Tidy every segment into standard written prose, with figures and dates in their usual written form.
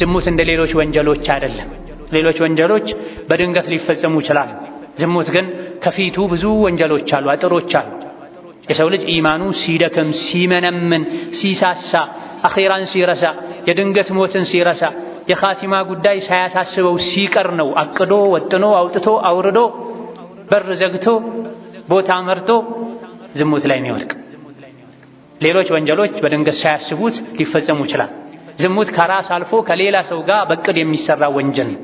ዝሙት እንደ ሌሎች ወንጀሎች አይደለም። ሌሎች ወንጀሎች በድንገት ሊፈጸሙ ይችላል። ዝሙት ግን ከፊቱ ብዙ ወንጀሎች አሉ፣ አጥሮች አሉ። የሰው ልጅ ኢማኑ ሲደክም፣ ሲመነምን፣ ሲሳሳ፣ አኺራን ሲረሳ፣ የድንገት ሞትን ሲረሳ፣ የኻቲማ ጉዳይ ሳያሳስበው ሲቀር ነው አቅዶ ወጥኖ አውጥቶ አውርዶ በር ዘግቶ ቦታ መርቶ ዝሙት ላይ የሚወድቅ። ሌሎች ወንጀሎች በድንገት ሳያስቡት ሊፈጸሙ ይችላል። ዝሙት ከራስ አልፎ ከሌላ ሰው ጋር በቅድ የሚሰራ ወንጀል ነው።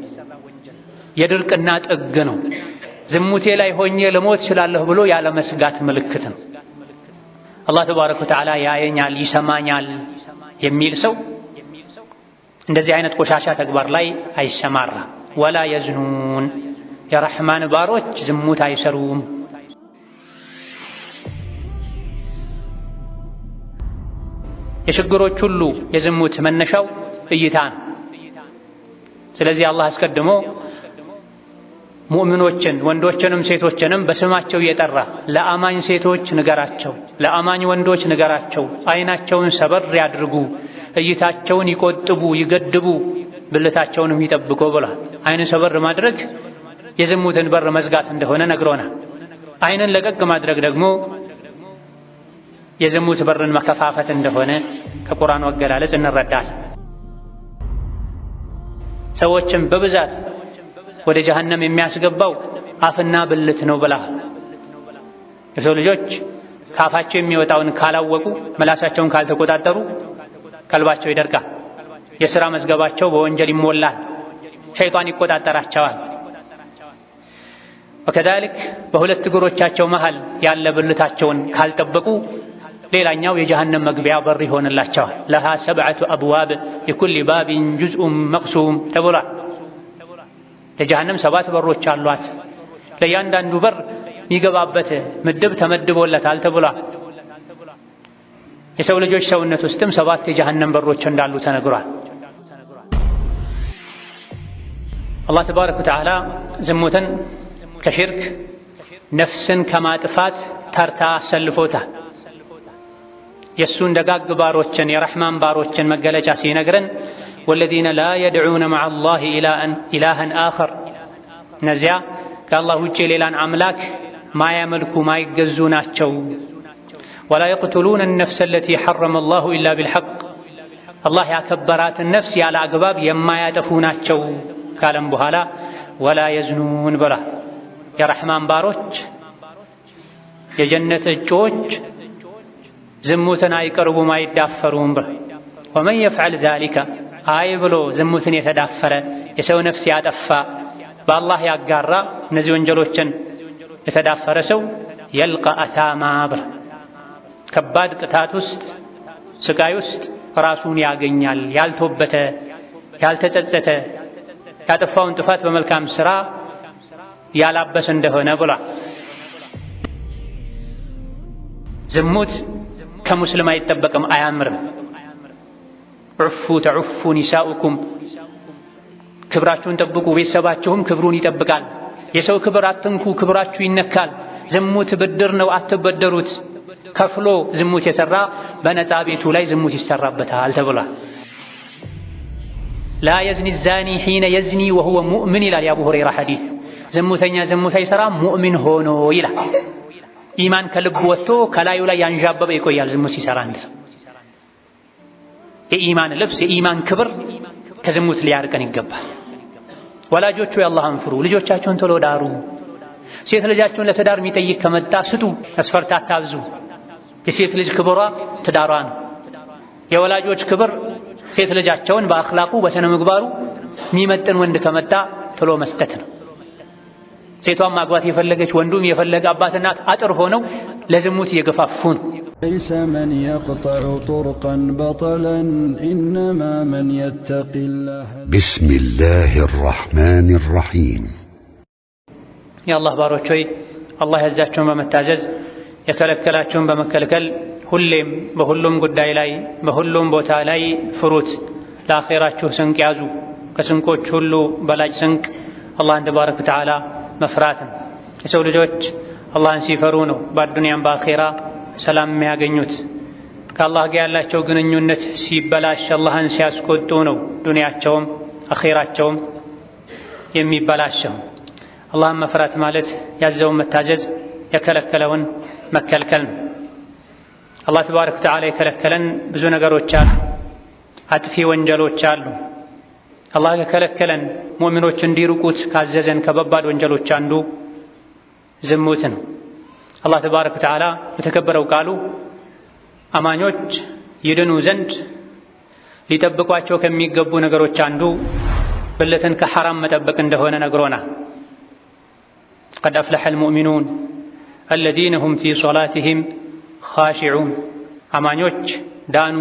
የድርቅና ጥግ ነው። ዝሙቴ ላይ ሆኜ ልሞት እችላለሁ ብሎ ያለ መስጋት ምልክት ነው። አላህ ተባረከ ወተዓላ ያየኛል፣ ይሰማኛል የሚል ሰው እንደዚህ አይነት ቆሻሻ ተግባር ላይ አይሰማራ። ወላ የዝኑን የረሕማን ባሮች ዝሙት አይሰሩም። የችግሮች ሁሉ የዝሙት መነሻው እይታ ነው። ስለዚህ አላህ አስቀድሞ ሙእሚኖችን ወንዶችንም ሴቶችንም በስማቸው እየጠራ ለአማኝ ሴቶች ንገራቸው፣ ለአማኝ ወንዶች ንገራቸው፣ አይናቸውን ሰበር ያድርጉ፣ እይታቸውን ይቆጥቡ፣ ይገድቡ፣ ብልታቸውንም ይጠብቁ ብሏል። አይንን ሰበር ማድረግ የዝሙትን በር መዝጋት እንደሆነ ነግሮናል። አይንን ለቀቅ ማድረግ ደግሞ የዝሙት በርን መከፋፈት እንደሆነ ከቁርአኑ አገላለጽ እንረዳለን። ሰዎችን በብዛት ወደ ጀሀነም የሚያስገባው አፍና ብልት ነው ብላ የሰው ልጆች ካፋቸው የሚወጣውን ካላወቁ፣ ምላሳቸውን ካልተቆጣጠሩ ቀልባቸው ይደርቃል። የሥራ መዝገባቸው በወንጀል ይሞላል። ሸይጣን ይቆጣጠራቸዋል። ወከዛሊክ በሁለት እግሮቻቸው መሃል ያለ ብልታቸውን ካልጠበቁ ሌላኛው የጀሀነም መግቢያ በር ይሆንላቸዋል። ለሃ ሰብዐቱ አብዋብ ሊኩሊ ባቢን ጁዝኡን መቅሱም ተብሏል። ለጀሀነም 7 በሮች አሏት። ለእያንዳንዱ በር የሚገባበት ምድብ ተመድቦለታል ተብሏል። የሰው ልጆች ሰውነት ውስጥም 7 የጀሀነም በሮች እንዳሉ ተነግሯል። አላህ ተባረከ ወተዓላ ዝሙትን ከሽርክ ነፍስን ከማጥፋት ተርታ አሰልፎታል። የእሱን ደጋግ ባሮችን የረሕማን ባሮችን መገለጫ ሲነግረን ወለዚነ ላ የድዑነ መዐ አላህ ኢላሃን አኸር፣ እነዚያ ከአላህ ውጭ ሌላን አምላክ ማያመልኩ ማይገዙ ናቸው። ወላ የቅቱሉነ ነፍሰ አለቲ ሐረመ አላሁ ኢላ ቢልሐቅ፣ አላህ ያከበራትን ነፍስ ያለ አግባብ የማያጠፉ ናቸው ካለም በኋላ ወላ የዝኑን ብላ የረሕማን ባሮች የጀነት እጩዎች ዝሙትን አይቀርቡም አይዳፈሩም ብላ ወመን የፍዐል ዛሊከ አይ ብሎ ዝሙትን የተዳፈረ የሰው ነፍስ ያጠፋ በአላህ ያጋራ እነዚህ ወንጀሎችን የተዳፈረ ሰው የልቃ አታማ ብላ ከባድ ቅጣት ውስጥ ስቃይ ውስጥ ራሱን ያገኛል። ያልተወበተ ያልተጸጸተ ያጠፋውን ጥፋት በመልካም ሥራ ያላበሰ እንደሆነ ብላ ዝሙት ከሙስሊም አይጠበቅም፣ አያምርም። ዑፉ ተዑፉ ኒሳኡኩም፣ ክብራችሁን ጠብቁ፣ ቤተሰባችሁም ክብሩን ይጠብቃል። የሰው ክብር አትንኩ፣ ክብራችሁ ይነካል። ዝሙት ብድር ነው፣ አትበደሩት። ከፍሎ ዝሙት የሰራ በነፃ ቤቱ ላይ ዝሙት ይሰራበታል ተብሏል። ላ የዝኒ ዛኒ ሒነ የዝኒ ወሁወ ሙእምን ይላል የአቡ ሁረይራ ሐዲስ። ዝሙተኛ ዝሙት አይሰራ ሙእሚን ሆኖ ይላል። ኢማን ከልብ ወጥቶ ከላዩ ላይ ያንዣበበ ይቆያል ዝሙት ሲሰራ አንድ ሰው። የኢማን ልብስ የኢማን ክብር ከዝሙት ሊያርቀን ይገባል። ወላጆቹ የአላህን ፍሩ፣ ልጆቻችሁን ቶሎ ዳሩ። ሴት ልጃችሁን ለትዳር የሚጠይቅ ከመጣ ስጡ፣ መስፈርት አታብዙ። የሴት ልጅ ክብሯ ትዳሯ ነው። የወላጆች ክብር ሴት ልጃቸውን በአኽላቁ በስነ ምግባሩ የሚመጥን ወንድ ከመጣ ቶሎ መስጠት ነው። ሴቷን ማግባት የፈለገች ወንዱም የፈለገ አባት እናት አጥር ሆነው ለዝሙት እየገፋፉ ነው። ليس من يقطع طرقا بطلا إنما من يتقي الله. بسم الله الرحمن الرحيم. يا الله ባሮች ሆይ አላህ ያዛችሁን በመታዘዝ የከለከላችሁን በመከልከል ሁሌም በሁሉም ጉዳይ ላይ በሁሉም ቦታ ላይ ፍሩት። ለአኺራችሁ ስንቅ ያዙ። ከስንቆች ሁሉ በላጭ ስንቅ አላህን ተባረከ ወተዓላ መፍራትን። የሰው ልጆች አላህን ሲፈሩ ነው በአዱንያም በአኺራ ሰላም የሚያገኙት። ከአላህ ጋር ያላቸው ግንኙነት ሲበላሽ አላህን ሲያስቆጡ ነው ዱንያቸውም አኺራቸውም የሚበላሸው። አላህን መፍራት ማለት ያዘውን መታዘዝ የከለከለውን መከልከል ነው። አላህ ተባረከ ወተዓላ የከለከለን ብዙ ነገሮች አሉ፣ አጥፊ ወንጀሎች አሉ። አላህ ከከለከለን ሙእሚኖች እንዲርቁት ካዘዘን ከባባድ ወንጀሎች አንዱ ዝሙት ነው። አላህ ተባረከ ወተዓላ በተከበረው ቃሉ አማኞች ይድኑ ዘንድ ሊጠብቋቸው ከሚገቡ ነገሮች አንዱ ብልትን ከሐራም መጠበቅ እንደሆነ ነግሮናል። ቀድ አፍለሐል ሙእሚኑን አለዚነ ሁም ፊ ሶላቲሂም ኻሺዑን። አማኞች ዳኑ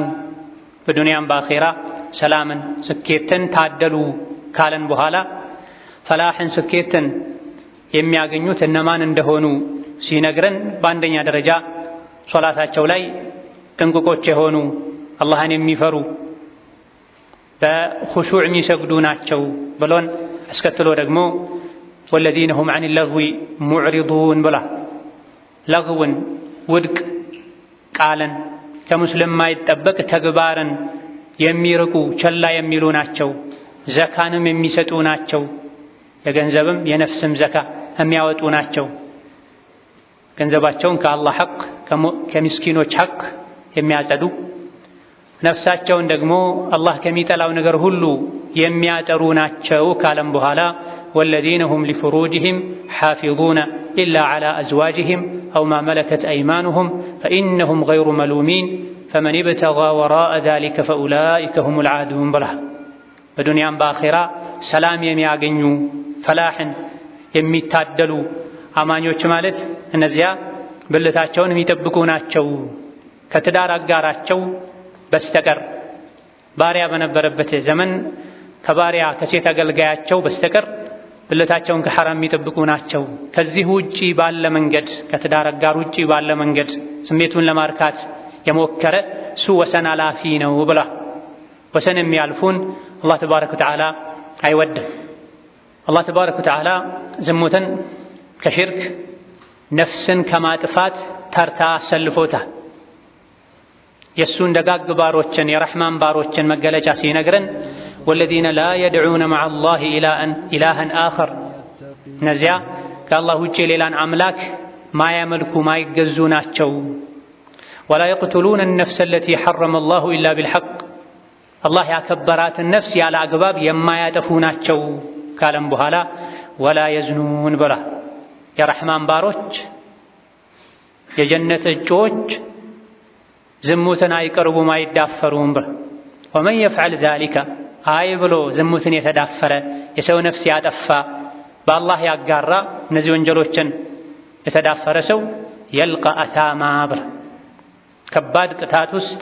በዱንያም በአኼራ ሰላምን ስኬትን ታደሉ ካለን በኋላ ፈላሕን ስኬትን የሚያገኙት እነማን እንደሆኑ ሲነግረን በአንደኛ ደረጃ ሶላታቸው ላይ ጥንቁቆች የሆኑ አላህን የሚፈሩ በኹሹዕ የሚሰግዱ ናቸው ብሎን አስከትሎ ደግሞ ወለዚነ ሁም ዐኒ ለግዊ ሙዕሪዱን ብላ ለግውን ውድቅ ቃልን ከሙስሊም ማይጠበቅ ተግባርን የሚርቁ ቸላ የሚሉ ናቸው። ዘካንም የሚሰጡ ናቸው። የገንዘብም የነፍስም ዘካ የሚያወጡ ናቸው። ገንዘባቸውን ከአላህ ሐቅ ከምስኪኖች ሐቅ የሚያጸዱ ነፍሳቸውን ደግሞ አላህ ከሚጠላው ነገር ሁሉ የሚያጠሩ ናቸው ካለም በኋላ ወለዚነ ሁም ሊፍሩጅህም ሓፊዙነ ኢላ ዐላ አዝዋጅህም አው ማ መለከት አይማኑሁም ፈኢነሁም ገይሩ መሉሚን ፈመን ብተጋ ወራአ ዛሊከ ፈኡላኢከ ሁሙል ዓዱን ብላ በዱንያም በአኼራ ሰላም የሚያገኙ ፈላሕን የሚታደሉ አማኞች ማለት እነዚያ ብልታቸውን የሚጠብቁ ናቸው። ከትዳር አጋራቸው በስተቀር ባሪያ በነበረበት ዘመን ከባሪያ ከሴት አገልጋያቸው በስተቀር ብልታቸውን ከሐራም የሚጠብቁ ናቸው። ከዚህ ውጪ ባለ መንገድ ከትዳር አጋር ውጪ ባለ መንገድ ስሜቱን ለማርካት የሞከረ እሱ ወሰን አላፊ ነው ብላ ወሰን የሚያልፉን አላህ ተባረከ ወተዓላ አይወድም። አላህ ተባረከ ወተዓላ ዝሙትን ከሽርክ ነፍስን ከማጥፋት ተርታ አሰልፎታል። የእሱን ደጋግ ባሮችን የረሕማን ባሮችን መገለጫ ሲነግረን ወለዚነ ላ የድዑነ መዐ አላህ ኢላሃን አኸር እነዚያ ከአላህ ውጭ ሌላን አምላክ ማያመልኩ ማይገዙ ናቸው። ወላ የቅቱሉነ ነፍሰ አለቲ ሐረመ አላሁ ኢላ ቢልሐቅ አላህ ያከበራትን ነፍስ ያለ አግባብ የማያጠፉ ናቸው ካለም በኋላ ወላ የዝኑን ብላ የረሕማን ባሮች የጀነት እጮች ዝሙትን አይቀርቡም አይዳፈሩም ብላ ወመን የፍዐል ዛሊከ አይ ብሎ ዝሙትን የተዳፈረ የሰው ነፍስ ያጠፋ በአላህ ያጋራ እነዚህ ወንጀሎችን የተዳፈረ ሰው የልቃ አታማ ብላ ከባድ ቅጣት ውስጥ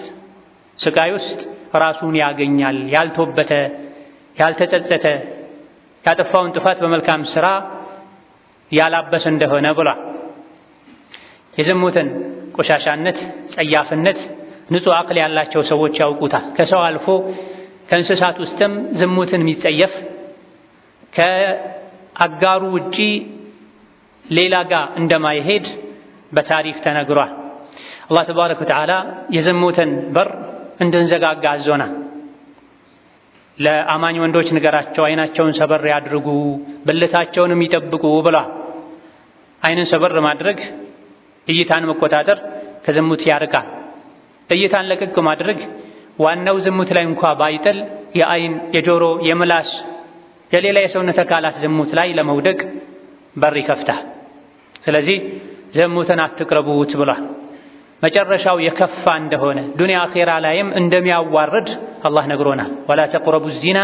ስቃይ ውስጥ ራሱን ያገኛል። ያልተወበተ ያልተጸጸተ ያጠፋውን ጥፋት በመልካም ሥራ ያላበሰ እንደሆነ ብላ የዝሙትን ቆሻሻነት ጸያፍነት ንጹሕ አቅል ያላቸው ሰዎች ያውቁታል። ከሰው አልፎ ከእንስሳት ውስጥም ዝሙትን የሚጸየፍ ከአጋሩ ውጪ ሌላ ጋር እንደማይሄድ በታሪክ ተነግሯል። አላህ ተባረከ ወተዓላ የዝሙትን በር እንድንዘጋጋ አዞናል። ለአማኝ ወንዶች ንገራቸው አይናቸውን ሰበር ያድርጉ ብልታቸውንም ይጠብቁ ብሏል። አይንን ሰበር ማድረግ እይታን መቆጣጠር ከዝሙት ያርቃል። እይታን ለቅቅ ማድረግ ዋናው ዝሙት ላይ እንኳ ባይጥል የአይን የጆሮ የምላስ የሌላ የሰውነት አካላት ዝሙት ላይ ለመውደቅ በር ይከፍታል። ስለዚህ ዝሙትን አትቅረቡት ብሏል። መጨረሻው የከፋ እንደሆነ ዱንያ አኼራ ላይም እንደሚያዋርድ አላህ ነግሮናል። ወላ ተቅረቡ ዚና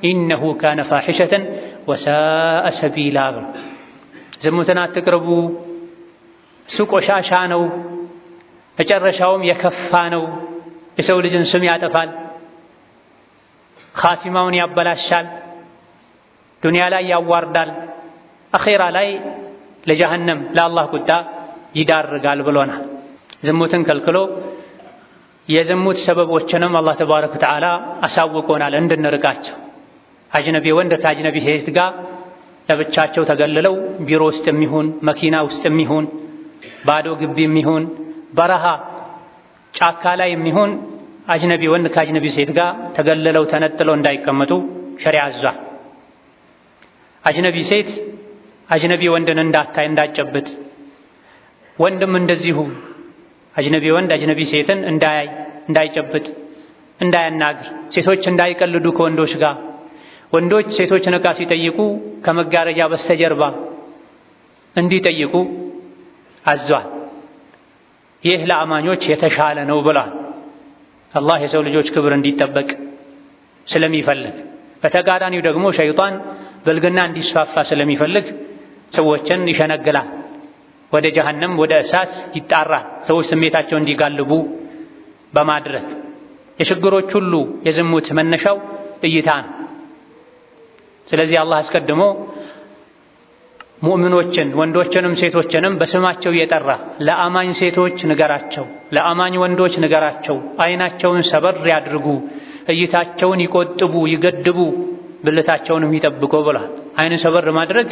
ኢነሁ ካነ ፋሒሸተን ወሳአ ሰቢላ ብሎ ዝሙትን አትቅረቡ እሱ ቆሻሻ ነው፣ መጨረሻውም የከፋ ነው። የሰው ልጅን ስም ያጠፋል፣ ኻቲማውን ያበላሻል፣ ዱንያ ላይ ያዋርዳል፣ አኼራ ላይ ለጀሃነም ለአላህ ቁጣ ይዳርጋል ብሎናል። ዝሙትን ከልክሎ የዝሙት ሰበቦችንም አላህ ተባረከ ወተዓላ አሳውቆናል እንድንርቃቸው። አጅነቢ ወንድ ከአጅነቢ ሴት ጋር ለብቻቸው ተገልለው ቢሮ ውስጥም ይሁን መኪና ውስጥም ይሁን ባዶ ግቢም ይሁን በረሃ ጫካ ላይ የሚሆን አጅነቢ ወንድ ከአጅነቢ ሴት ጋር ተገልለው ተነጥለው እንዳይቀመጡ ሸሪዓ አዟል። አጅነቢ ሴት አጅነቢ ወንድን እንዳታይ እንዳጨብጥ፣ ወንድም እንደዚሁ አጅነቢ ወንድ አጅነቢ ሴትን እንዳያይ እንዳይጨብጥ እንዳያናግር፣ ሴቶች እንዳይቀልዱ ከወንዶች ጋር፣ ወንዶች ሴቶችን ዕቃ ሲጠይቁ ከመጋረጃ በስተጀርባ እንዲጠይቁ አዟል። ይህ ለአማኞች የተሻለ ነው ብሏል። አላህ የሰው ልጆች ክብር እንዲጠበቅ ስለሚፈልግ፣ በተቃራኒው ደግሞ ሸይጣን ብልግና እንዲስፋፋ ስለሚፈልግ ሰዎችን ይሸነግላል፣ ወደ ጀሀነም ወደ እሳት ይጣራል፣ ሰዎች ስሜታቸው እንዲጋልቡ በማድረግ የችግሮች ሁሉ የዝሙት መነሻው እይታ ነው። ስለዚህ አላህ አስቀድሞ ሙእሚኖችን ወንዶችንም ሴቶችንም በስማቸው እየጠራ ለአማኝ ሴቶች ንገራቸው፣ ለአማኝ ወንዶች ንገራቸው፣ አይናቸውን ሰበር ያድርጉ፣ እይታቸውን ይቆጥቡ፣ ይገድቡ፣ ብልታቸውንም ይጠብቁ ብሏል። አይንን ሰበር ማድረግ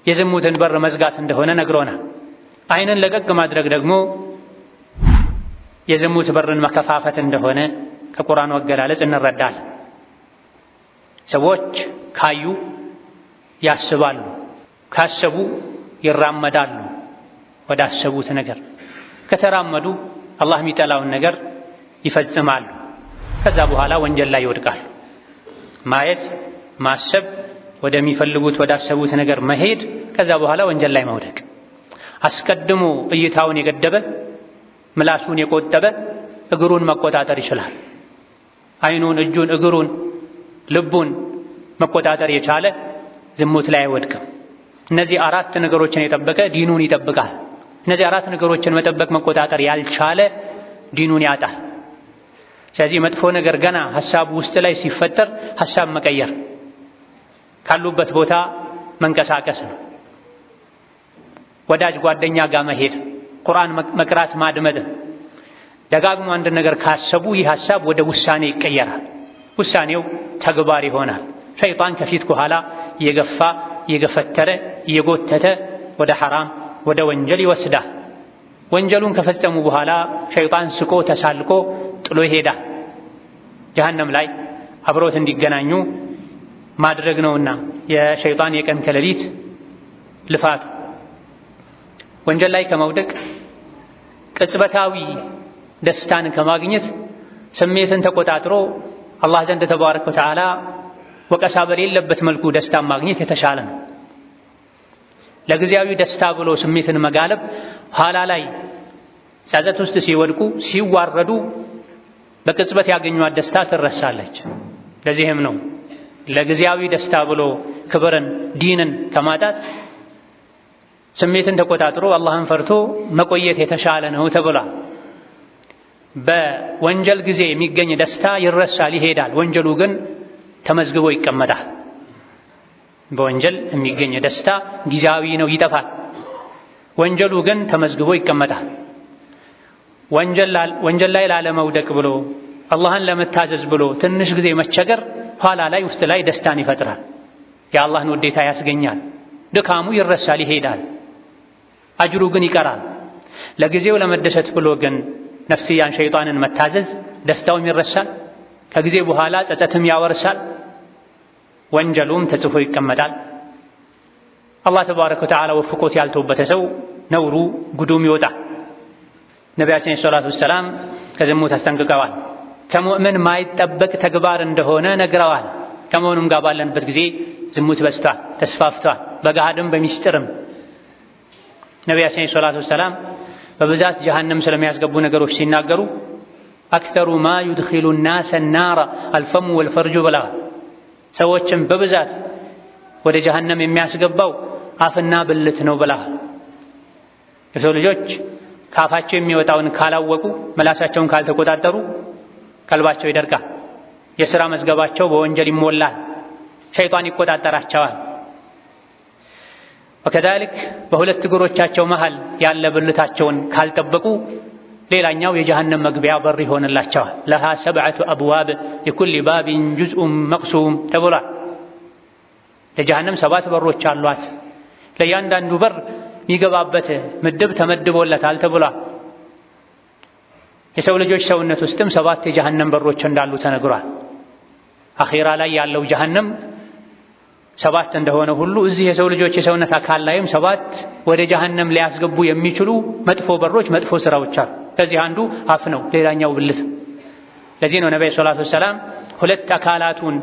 የዝሙትን በር መዝጋት እንደሆነ ነግሮናል። አይንን ለቀቅ ማድረግ ደግሞ የዝሙት በርን መከፋፈት እንደሆነ ከቁርአኑ አገላለጽ እንረዳለን። ሰዎች ካዩ ያስባሉ፣ ካሰቡ ይራመዳሉ ወደ አሰቡት ነገር፣ ከተራመዱ አላህ የሚጠላውን ነገር ይፈጽማሉ። ከዛ በኋላ ወንጀል ላይ ይወድቃሉ። ማየት፣ ማሰብ፣ ወደሚፈልጉት ወዳሰቡት ነገር መሄድ፣ ከዛ በኋላ ወንጀል ላይ መውደቅ። አስቀድሞ እይታውን የገደበ ምላሱን የቆጠበ እግሩን መቆጣጠር ይችላል። አይኑን፣ እጁን፣ እግሩን፣ ልቡን መቆጣጠር የቻለ ዝሙት ላይ አይወድቅም። እነዚህ አራት ነገሮችን የጠበቀ ዲኑን ይጠብቃል። እነዚህ አራት ነገሮችን መጠበቅ መቆጣጠር ያልቻለ ዲኑን ያጣል። ስለዚህ መጥፎ ነገር ገና ሐሳብ ውስጥ ላይ ሲፈጠር ሐሳብ መቀየር፣ ካሉበት ቦታ መንቀሳቀስ ነው። ወዳጅ ጓደኛ ጋር መሄድ፣ ቁርአን መቅራት፣ ማድመጥ። ደጋግሞ አንድ ነገር ካሰቡ ይህ ሐሳብ ወደ ውሳኔ ይቀየራል። ውሳኔው ተግባር ይሆናል። ሸይጣን ከፊት ከኋላ እየገፋ እየገፈተረ እየጎተተ ወደ ሐራም ወደ ወንጀል ይወስዳል። ወንጀሉን ከፈጸሙ በኋላ ሸይጣን ስቆ ተሳልቆ ጥሎ ይሄዳል። ጀሀነም ላይ አብሮት እንዲገናኙ ማድረግ ነውና የሸይጣን የቀን ከሌሊት ልፋቱ። ወንጀል ላይ ከመውደቅ ቅጽበታዊ ደስታን ከማግኘት ስሜትን ተቆጣጥሮ አላህ ዘንድ ተባረከ ወተዓላ ወቀሳ በሌለበት መልኩ ደስታን ማግኘት የተሻለ ነው። ለጊዜያዊ ደስታ ብሎ ስሜትን መጋለብ ኋላ ላይ ጸጸት ውስጥ ሲወድቁ ሲዋረዱ በቅጽበት ያገኟት ደስታ ትረሳለች። ለዚህም ነው ለጊዜያዊ ደስታ ብሎ ክብርን፣ ዲንን ከማጣት ስሜትን ተቆጣጥሮ አላህን ፈርቶ መቆየት የተሻለ ነው ተብሏል። በወንጀል ጊዜ የሚገኝ ደስታ ይረሳል፣ ይሄዳል። ወንጀሉ ግን ተመዝግቦ ይቀመጣል። በወንጀል የሚገኝ ደስታ ጊዜያዊ ነው፣ ይጠፋል። ወንጀሉ ግን ተመዝግቦ ይቀመጣል። ወንጀል ላይ ላለመውደቅ ብሎ አላህን ለመታዘዝ ብሎ ትንሽ ጊዜ መቸገር ኋላ ላይ ውስጥ ላይ ደስታን ይፈጥራል፣ የአላህን ውዴታ ያስገኛል። ድካሙ ይረሳል፣ ይሄዳል። አጅሩ ግን ይቀራል። ለጊዜው ለመደሰት ብሎ ግን ነፍስያን ሸይጣንን መታዘዝ ደስታውም ይረሳል፣ ከጊዜ በኋላ ጸጸትም ያወርሳል፣ ወንጀሉም ተጽፎ ይቀመጣል። አላህ ተባረከ ወተዓላ ወፍቆት ያልተውበተ ሰው ነውሩ ጉዱም ይወጣል። ነቢያችን ሰለላሁ ዐለይሂ ወሰለም ከዝሙት አስጠንቅቀዋል። ከሙእምን ማይጠበቅ ተግባር እንደሆነ ነግረዋል። ከመሆኑም ጋር ባለንበት ጊዜ ዝሙት በዝቷል፣ ተስፋፍቷል፣ በገሃድም በሚስጥርም። ነቢያችን ሰለላሁ ዐለይሂ ወሰለም በብዛት ጀሀነም ስለሚያስገቡ ነገሮች ሲናገሩ አክተሩ ማ ዩድኺሉ ናሰ ናረ አልፈሙ ወልፈርጁ ብለዋል። ሰዎችን በብዛት ወደ ጀሀነም የሚያስገባው አፍና ብልት ነው ብለዋል። የሰው ልጆች ከአፋቸው የሚወጣውን ካላወቁ፣ መላሳቸውን ካልተቆጣጠሩ ቀልባቸው ይደርቃል፣ የሥራ መዝገባቸው በወንጀል ይሞላል፣ ሸይጣን ይቆጣጠራቸዋል። ወከዛሊክ በሁለት እግሮቻቸው መሃል ያለ ብልታቸውን ካልጠበቁ ሌላኛው የጀሀነም መግቢያ በር ይሆንላቸዋል። ለሃ ሰብዐቱ አብዋብ ሊኩሊ ባቢን ጁዝኡን መቅሱም ተብሏል። ለጀሀነም 7 በሮች አሏት፣ ለእያንዳንዱ በር የሚገባበት ምድብ ተመድቦለታል ተብሏል። የሰው ልጆች ሰውነት ውስጥም 7 የጀሃነም በሮች እንዳሉ ተነግሯል። አኺራ ላይ ያለው ጀሃነም 7 እንደሆነ ሁሉ እዚህ የሰው ልጆች የሰውነት አካል ላይም 7 ወደ ጀሃነም ሊያስገቡ የሚችሉ መጥፎ በሮች፣ መጥፎ ስራዎች አሉ። ከዚህ አንዱ አፍ ነው፣ ሌላኛው ብልት። ለዚህ ነው ነብዩ ሰለላሁ ዐለይሂ ወሰለም 2 አካላቱን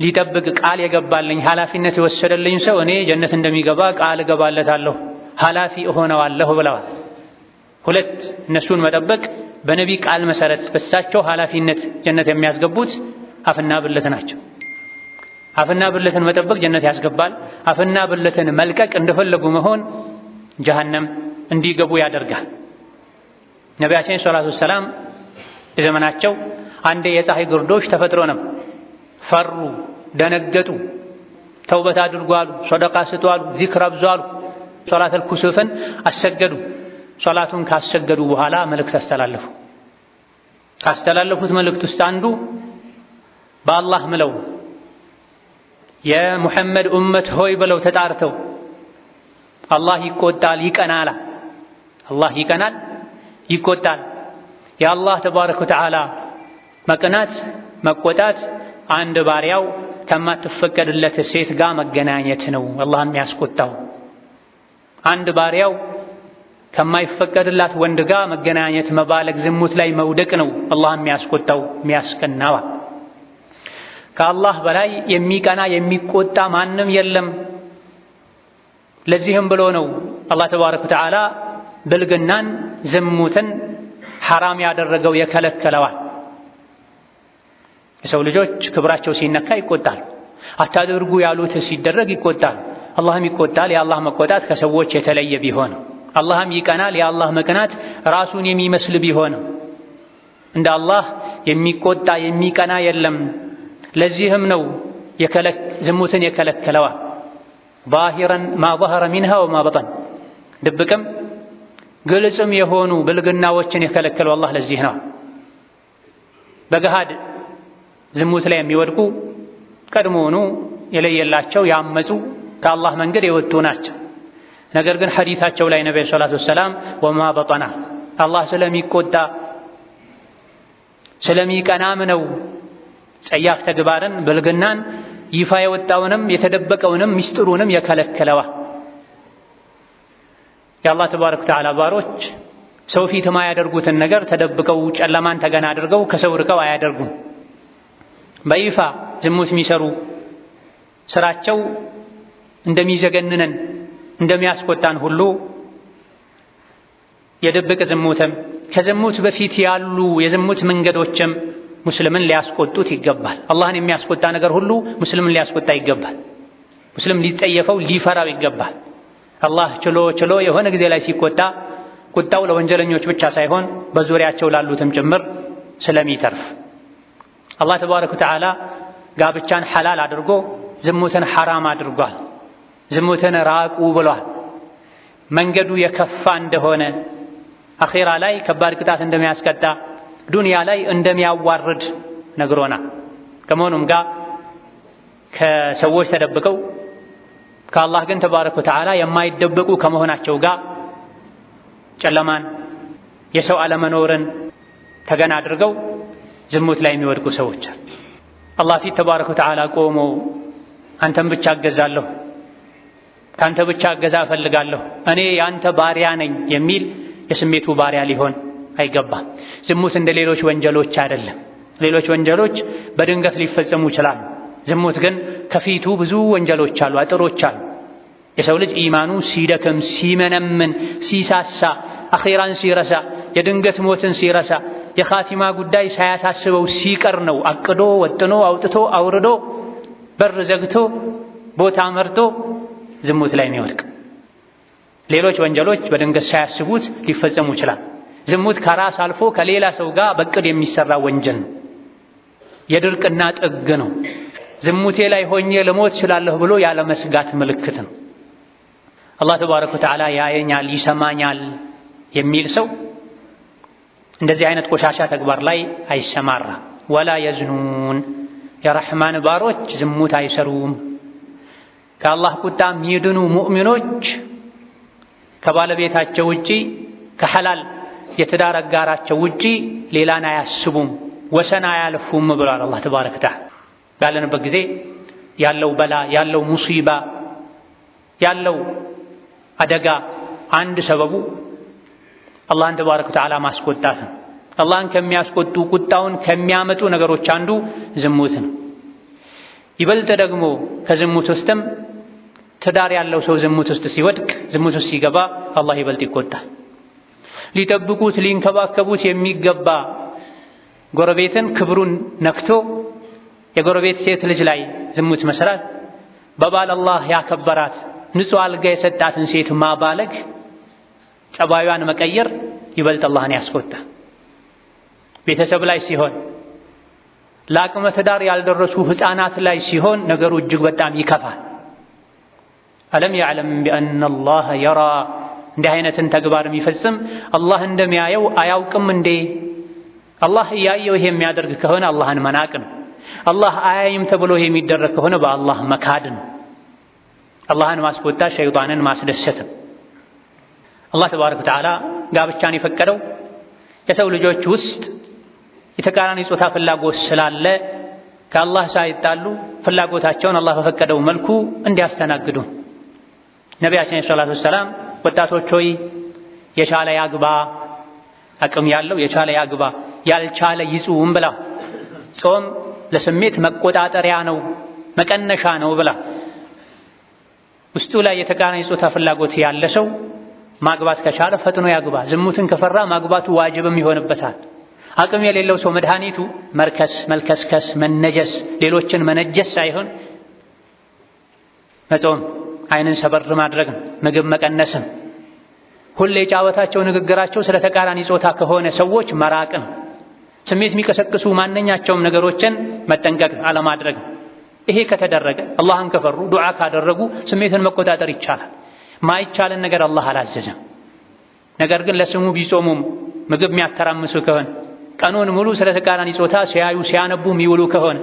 ሊጠብቅ ቃል የገባልኝ ኃላፊነት የወሰደልኝ ሰው እኔ ጀነት እንደሚገባ ቃል እገባለታለሁ፣ ኃላፊ እሆነዋለሁ ብለዋል። 2 እነሱን መጠበቅ በነቢ ቃል መሰረት በሳቸው ኃላፊነት ጀነት የሚያስገቡት አፍና ብልት ናቸው። አፍና ብልትን መጠበቅ ጀነት ያስገባል። አፍና ብልትን መልቀቅ እንደፈለጉ መሆን ጀሃነም እንዲገቡ ያደርጋል። ነቢያችን ሰለላሁ ዐለይሂ ወሰለም በዘመናቸው አንዴ የፀሐይ ግርዶሽ ተፈጥሮ ነው። ፈሩ፣ ደነገጡ። ተውበት አድርጉ አሉ፣ ሰደቃ ስጡ አሉ፣ ዚክር አብዙ አሉ። ሶላተል ኩሱፍን አሰገዱ። ሶላቱን ካሰገዱ በኋላ መልእክት አስተላለፉ። ካስተላለፉት መልእክት ውስጥ አንዱ በአላህ ምለው የሙሐመድ ኡመት ሆይ ብለው ተጣርተው አላህ ይቆጣል፣ ይቀናል። አላህ ይቀናል፣ ይቆጣል። የአላህ ተባረከ ወተዓላ መቅናት፣ መቆጣት አንድ ባሪያው ከማትፈቀድለት ሴት ጋር መገናኘት ነው አላህ የሚያስቆጣው። አንድ ባሪያው ከማይፈቀድላት ወንድ ጋር መገናኘት፣ መባለግ፣ ዝሙት ላይ መውደቅ ነው አላህ የሚያስቆጣው የሚያስቀናው። ከአላህ በላይ የሚቀና የሚቆጣ ማንም የለም። ለዚህም ብሎ ነው አላህ ተባረከ ወተዓላ ብልግናን፣ ዝሙትን ሐራም ያደረገው የከለከለዋል። የሰው ልጆች ክብራቸው ሲነካ ይቆጣል። አታድርጉ ያሉት ሲደረግ ይቆጣል። አላህም ይቆጣል። የአላህ መቆጣት ከሰዎች የተለየ ቢሆን አላህም ይቀናል። የአላህ መቅናት ራሱን የሚመስል ቢሆን እንደ አላህ የሚቆጣ የሚቀና የለም። ለዚህም ነው ዝሙትን የከለከለዋ ዛሂረን ማ ظهر منها وما بطن ድብቅም ግልጽም የሆኑ ብልግናዎችን የከለከለው አላህ ለዚህ ነው። በገሃድ ዝሙት ላይ የሚወድቁ ቀድሞውኑ የለየላቸው ያመፁ ከአላህ መንገድ የወጡ ናቸው። ነገር ግን ሐዲታቸው ላይ ነብዩ ሰለላሁ ዐለይሂ ወሰለም ወማ በጠና አላህ ስለሚቆጣ ስለሚቀናም ነው ጸያፍ ተግባርን ብልግናን ይፋ የወጣውንም የተደበቀውንም ምስጢሩንም የከለከለዋ። የአላህ ተባረከ ወተዓላ ባሮች ሰው ፊት የማያደርጉትን ነገር ተደብቀው ጨለማን ተገና አድርገው ከሰው ርቀው አያደርጉም። በይፋ ዝሙት የሚሰሩ ስራቸው እንደሚዘገንነን እንደሚያስቆጣን ሁሉ የድብቅ ዝሙትም ከዝሙት በፊት ያሉ የዝሙት መንገዶችም ሙስሊምን ሊያስቆጡት ይገባል። አላህን የሚያስቆጣ ነገር ሁሉ ሙስሊምን ሊያስቆጣ ይገባል። ሙስሊም ሊጠየፈው ሊፈራው ይገባል። አላህ ችሎ የሆነ ጊዜ ላይ ሲቆጣ ቁጣው ለወንጀለኞች ብቻ ሳይሆን በዙሪያቸው ላሉትም ጭምር ስለሚተርፍ አላህ ተባረከ ወተዓላ ጋብቻን ሐላል አድርጎ ዝሙትን ሐራም አድርጓል። ዝሙትን ራቁ ብሏል። መንገዱ የከፋ እንደሆነ አኺራ ላይ ከባድ ቅጣት እንደሚያስቀጣ ዱንያ ላይ እንደሚያዋርድ ነግሮናል። ከመሆኑም ጋር ከሰዎች ተደብቀው ከአላህ ግን ተባረከ ወተዓላ የማይደበቁ ከመሆናቸው ጋር ጨለማን የሰው አለመኖርን ተገና አድርገው ዝሙት ላይ የሚወድቁ ሰዎች አላህ ፊት ተባረከ ወተዓላ ቆሞ አንተን ብቻ አገዛለሁ፣ ካንተ ብቻ አገዛ እፈልጋለሁ፣ እኔ ያንተ ባሪያ ነኝ የሚል የስሜቱ ባሪያ ሊሆን አይገባም። ዝሙት እንደ ሌሎች ወንጀሎች አይደለም። ሌሎች ወንጀሎች በድንገት ሊፈጸሙ ይችላሉ። ዝሙት ግን ከፊቱ ብዙ ወንጀሎች አሉ፣ አጥሮች አሉ። የሰው ልጅ ኢማኑ ሲደክም፣ ሲመነምን፣ ሲሳሳ፣ አኺራን ሲረሳ፣ የድንገት ሞትን ሲረሳ፣ የኻቲማ ጉዳይ ሳያሳስበው ሲቀር ነው አቅዶ ወጥኖ አውጥቶ አውርዶ በር ዘግቶ ቦታ መርጦ ዝሙት ላይ የሚወድቅ። ሌሎች ወንጀሎች በድንገት ሳያስቡት ሊፈጸሙ ይችላል። ዝሙት ከራስ አልፎ ከሌላ ሰው ጋር በቅድ የሚሰራ ወንጀል ነው። የድርቅና ጥግ ነው። ዝሙቴ ላይ ሆኜ ልሞት እችላለሁ ብሎ ያለ መስጋት ምልክት ነው። አላህ ተባረከ ወተዓላ ያየኛል፣ ይሰማኛል የሚል ሰው እንደዚህ አይነት ቆሻሻ ተግባር ላይ አይሰማራ። ወላ የዝኑን የረሕማን ባሮች ዝሙት አይሰሩም። ከአላህ ቁጣ የሚድኑ ሙእሚኖች ከባለቤታቸው ውጪ ከሐላል የትዳር አጋራቸው ውጪ ሌላን አያስቡም ወሰን አያልፉም ብሏል አላህ ተባረከ ወተዓላ። ባለንበት ጊዜ ያለው በላ ያለው ሙሲባ ያለው አደጋ አንድ ሰበቡ አላህን ተባረከ ወተዓላ ማስቆጣት ነው። አላህን ከሚያስቆጡ ቁጣውን ከሚያመጡ ነገሮች አንዱ ዝሙት ነው። ይበልጥ ደግሞ ከዝሙት ውስጥም ትዳር ያለው ሰው ዝሙት ውስጥ ሲወድቅ ዝሙት ውስጥ ሲገባ አላህ ይበልጥ ይቆጣል። ሊጠብቁት ሊንከባከቡት የሚገባ ጎረቤትን ክብሩን ነክቶ የጎረቤት ሴት ልጅ ላይ ዝሙት መስራት፣ በባል አላህ ያከበራት ንጹህ አልጋ የሰጣትን ሴት ማባለግ፣ ጸባዩን መቀየር ይበልጥ አላህን ያስቆጣል። ቤተሰብ ላይ ሲሆን ለአቅመ ትዳር ያልደረሱ ሕፃናት ላይ ሲሆን ነገሩ እጅግ በጣም ይከፋል። አለም ያዕለም ቢአነ አላህ የራ እንዲህ አይነትን ተግባር የሚፈጽም አላህ እንደሚያየው አያውቅም እንዴ? አላህ እያየው ይሄ የሚያደርግ ከሆነ አላህን መናቅ ነው። አላህ አያይም ተብሎ ይሄ የሚደረግ ከሆነ በአላህ መካድ ነው። አላህን ማስቆጣት ሸይጣንን ማስደሰትም። አላህ ተባረከ ወተዓላ ጋብቻን የፈቀደው የሰው ልጆች ውስጥ የተቃራኒ ጾታ ፍላጎት ስላለ ከአላህ ሳይጣሉ ፍላጎታቸውን አላህ በፈቀደው መልኩ እንዲያስተናግዱ። ነቢያችን ሰለላሁ ዐለይሂ ወሰለም ወጣቶች ሆይ የቻለ ያግባ፣ አቅም ያለው የቻለ ያግባ፣ ያልቻለ ይጹም ብላ። ጾም ለስሜት መቆጣጠሪያ ነው፣ መቀነሻ ነው ብላ። ውስጡ ላይ የተቃራኒ ጾታ ፍላጎት ያለ ሰው ማግባት ከቻለ ፈጥኖ ያግባ። ዝሙትን ከፈራ ማግባቱ ዋጅብም ይሆንበታል። አቅም የሌለው ሰው መድኃኒቱ መርከስ፣ መልከስከስ፣ መነጀስ፣ ሌሎችን መነጀስ ሳይሆን መጾም፣ አይንን ሰበር ማድረግ፣ ምግብ መቀነስም፣ ሁሌ ጫወታቸው ንግግራቸው ስለ ተቃራኒ ጾታ ከሆነ ሰዎች መራቅም፣ ስሜት የሚቀሰቅሱ ማንኛቸውም ነገሮችን መጠንቀቅ አለማድረግ። ይሄ ከተደረገ አላህን ከፈሩ ዱዓ ካደረጉ ስሜትን መቆጣጠር ይቻላል። ማይቻልን ነገር አላህ አላዘዘም። ነገር ግን ለስሙ ቢጾሙም ምግብ የሚያተራምሱ ከሆነ ቀኑን ሙሉ ስለ ተቃራኒ ጾታ ሲያዩ ሲያነቡ የሚውሉ ከሆነ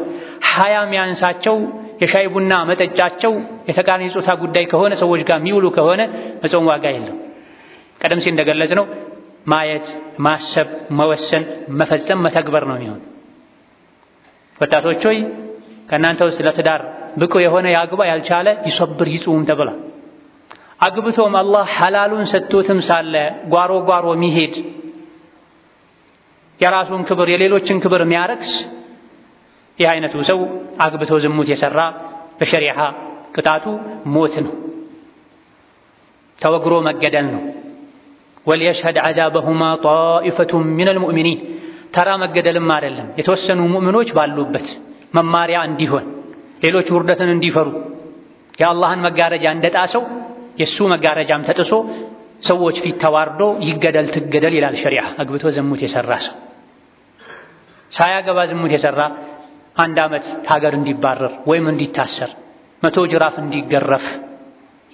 ሀያ የሚያንሳቸው የሻይ ቡና መጠጫቸው የተቃራኒ ጾታ ጉዳይ ከሆነ ሰዎች ጋር የሚውሉ ከሆነ መጾም ዋጋ የለው። ቀደም ሲል እንደገለጽነው ማየት፣ ማሰብ፣ መወሰን፣ መፈጸም፣ መተግበር ነው የሚሆን። ወጣቶች ሆይ ከእናንተ ውስጥ ለትዳር ብቁ የሆነ ያግባ፣ ያልቻለ ይሶብር ይጹም ተብሏል። አግብቶም አላህ ሐላሉን ሰጥቶትም ሳለ ጓሮ ጓሮ የሚሄድ የራሱን ክብር የሌሎችን ክብር የሚያረክስ ይህ አይነቱ ሰው አግብቶ ዝሙት የሰራ በሸሪዓ ቅጣቱ ሞት ነው፣ ተወግሮ መገደል ነው። ወልየሽሀድ ዐዛበሁማ ጣኢፈቱን ሚነል ሙእሚኒን። ተራ መገደልም አይደለም፣ የተወሰኑ ሙእሚኖች ባሉበት መማሪያ እንዲሆን ሌሎች ውርደትን እንዲፈሩ የአላህን መጋረጃ እንደጣሰው የሱ መጋረጃም ተጥሶ ሰዎች ፊት ተዋርዶ ይገደል ትገደል ይላል ሸሪዓ። አግብቶ ዝሙት የሰራ ሰው ሳያገባ ዝሙት የሰራ 1 ዓመት ከሀገር እንዲባረር ወይም እንዲታሰር 100 ጅራፍ እንዲገረፍ፣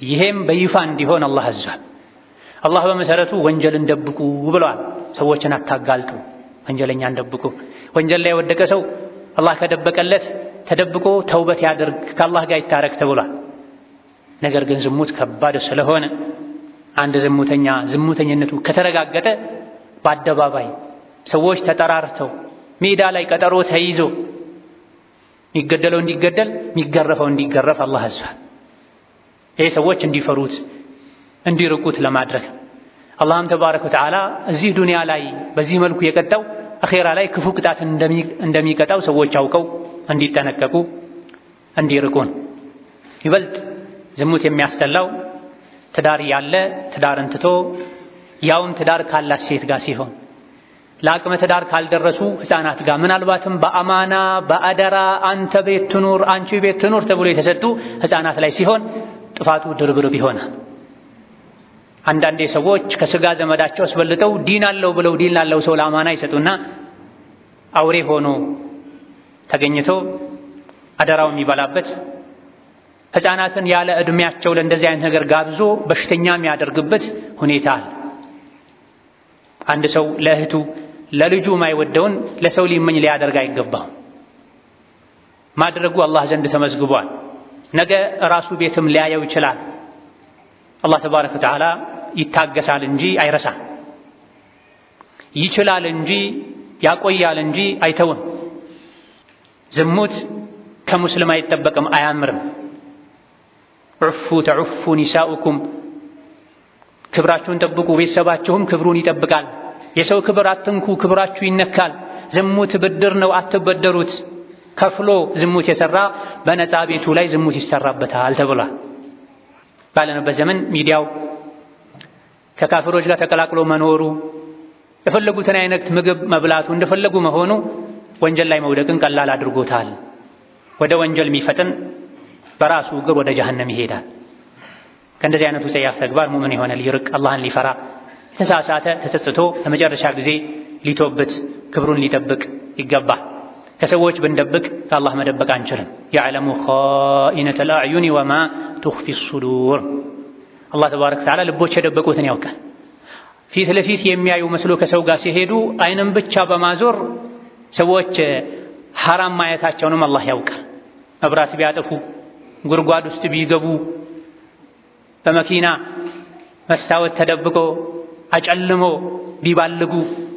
ይሄም በይፋ እንዲሆን አላህ አዟል። አላህ በመሰረቱ ወንጀልን ደብቁ ብሏል። ሰዎችን አታጋልጡ፣ ወንጀለኛን ደብቁ። ወንጀል ላይ የወደቀ ሰው አላህ ከደበቀለት ተደብቆ ተውበት ያድርግ፣ ከአላህ ጋር ይታረቅ ተብሏል። ነገር ግን ዝሙት ከባድ ስለሆነ አንድ ዝሙተኛ ዝሙተኝነቱ ከተረጋገጠ በአደባባይ ሰዎች ተጠራርተው ሜዳ ላይ ቀጠሮ ተይዞ የሚገደለው እንዲገደል የሚገረፈው እንዲገረፍ አላህ አዟል። ይሄ ሰዎች እንዲፈሩት እንዲርቁት ለማድረግ አላህም ተባረከ ወተዓላ እዚህ ዱንያ ላይ በዚህ መልኩ የቀጣው አኼራ ላይ ክፉ ቅጣት እንደሚቀጣው ሰዎች አውቀው እንዲጠነቀቁ እንዲርቁን። ይበልጥ ዝሙት የሚያስጠላው ትዳር ያለ ትዳርን ትቶ ያውም ትዳር ካላት ሴት ጋር ሲሆን ለአቅመ ትዳር ካልደረሱ ሕፃናት ጋር ምናልባትም በአማና በአደራ አንተ ቤት ትኑር አንቺ ቤት ትኑር ተብሎ የተሰጡ ሕፃናት ላይ ሲሆን ጥፋቱ ድርብርብ ይሆናል። አንዳንዴ ሰዎች ከስጋ ዘመዳቸው አስበልጠው ዲን አለው ብለው ዲን ላለው ሰው ለአማና ይሰጡና አውሬ ሆኖ ተገኝቶ አደራው የሚበላበት፣ ሕፃናትን ያለ ዕድሜያቸው ለእንደዚህ አይነት ነገር ጋብዞ በሽተኛ የሚያደርግበት ሁኔታ አለ። አንድ ሰው ለእህቱ ለልጁ የማይወደውን ለሰው ሊመኝ ሊያደርግ አይገባም። ማድረጉ አላህ ዘንድ ተመዝግቧል። ነገ ራሱ ቤትም ሊያየው ይችላል። አላህ ተባረከ ወተዓላ ይታገሳል እንጂ አይረሳም። ይችላል እንጂ ያቆያል እንጂ አይተውም። ዝሙት ከሙስሊም አይጠበቅም፣ አያምርም። ዑፉ ተዑፉ ኒሳኡኩም፣ ክብራችሁን ጠብቁ፣ ቤተሰባችሁም ክብሩን ይጠብቃል። የሰው ክብር አትንኩ፣ ክብራችሁ ይነካል። ዝሙት ብድር ነው፣ አትበደሩት። ከፍሎ ዝሙት የሰራ በነፃ ቤቱ ላይ ዝሙት ይሰራበታል ተብሏል። ባለንበት ዘመን ሚዲያው ከካፍሮች ጋር ተቀላቅሎ መኖሩ፣ የፈለጉትን አይነት ምግብ መብላቱ፣ እንደፈለጉ መሆኑ ወንጀል ላይ መውደቅን ቀላል አድርጎታል። ወደ ወንጀል የሚፈጥን በራሱ እግር ወደ ጀሀነም ይሄዳል። ከእንደዚህ አይነቱ ጸያፍ ተግባር ሙእምን የሆነ ሊርቅ፣ አላህን ሊፈራ፣ የተሳሳተ ተጸጽቶ ለመጨረሻ ጊዜ ሊቶብት፣ ክብሩን ሊጠብቅ ይገባል። ከሰዎች ብንደብቅ ከአላህ መደበቅ አንችልም። የዕለሙ ኻኢነተል አዕዩኒ ወማ ቱኽፊ ሱዱር። አላህ ተባረከ ወተዓላ ልቦች የደበቁትን ያውቃል። ፊት ለፊት የሚያዩ መስሎ ከሰው ጋር ሲሄዱ አይንም ብቻ በማዞር ሰዎች ሐራም ማየታቸውንም አላህ ያውቃል። መብራት ቢያጠፉ፣ ጉድጓድ ውስጥ ቢገቡ፣ በመኪና መስታወት ተደብቆ አጨልሞ ቢባልጉ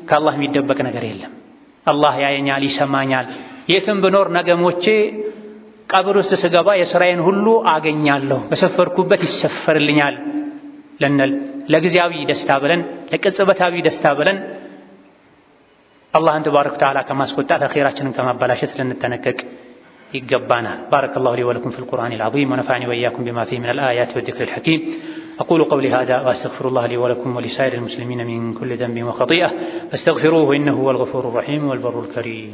ከአላህ የሚደበቅ ነገር የለም። አላህ ያየኛል፣ ይሰማኛል። የትም ብኖር ነገ ሞቼ ቀብር ውስጥ ስገባ የሥራዬን ሁሉ አገኛለሁ፣ በሰፈርኩበት ይሰፈርልኛል ልንል ለጊዜያዊ ደስታ ብለን ለቅጽበታዊ ደስታ ብለን አላህን ተባረከ ወተዓላ ከማስቆጣት አኺራችንን ከማበላሸት ልንጠነቀቅ ይገባናል። ባረከላሁ ሊ ወለኩም ፊል ቁርአኒል ዐዚም ወነፈዐኒ ወኢያኩም ቢማ ፊሂ ሚነል አያቲ ወዚክሪል ሐኪም أقول قولي هذا وأستغفر الله لي ولكم ولسائر المسلمين من كل ذنب وخطيئة فاستغفروه إنه هو الغفور الرحيم والبر الكريم.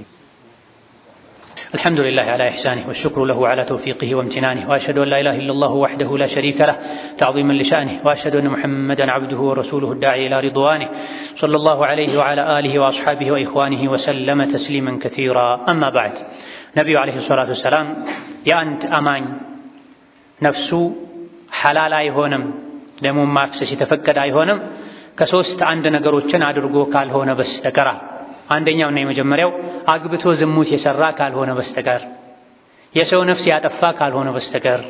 الحمد لله على إحسانه والشكر له على توفيقه وامتنانه، وأشهد أن لا إله إلا الله وحده لا شريك له تعظيما لشأنه، وأشهد أن محمدا عبده ورسوله الداعي إلى رضوانه صلى الله عليه وعلى آله وأصحابه وإخوانه وسلم تسليما كثيرا. أما بعد، نبي عليه الصلاة والسلام يا أنت أمان نفسه حلال አይሆንም፣ ደሙን ማፍሰስ የተፈቀደ አይሆንም ከሶስት አንድ ነገሮችን አድርጎ ካልሆነ በስተቀር። አንደኛውና የመጀመሪያው አግብቶ ዝሙት የሰራ ካልሆነ በስተቀር፣ የሰው ነፍስ ያጠፋ ካልሆነ በስተቀር፣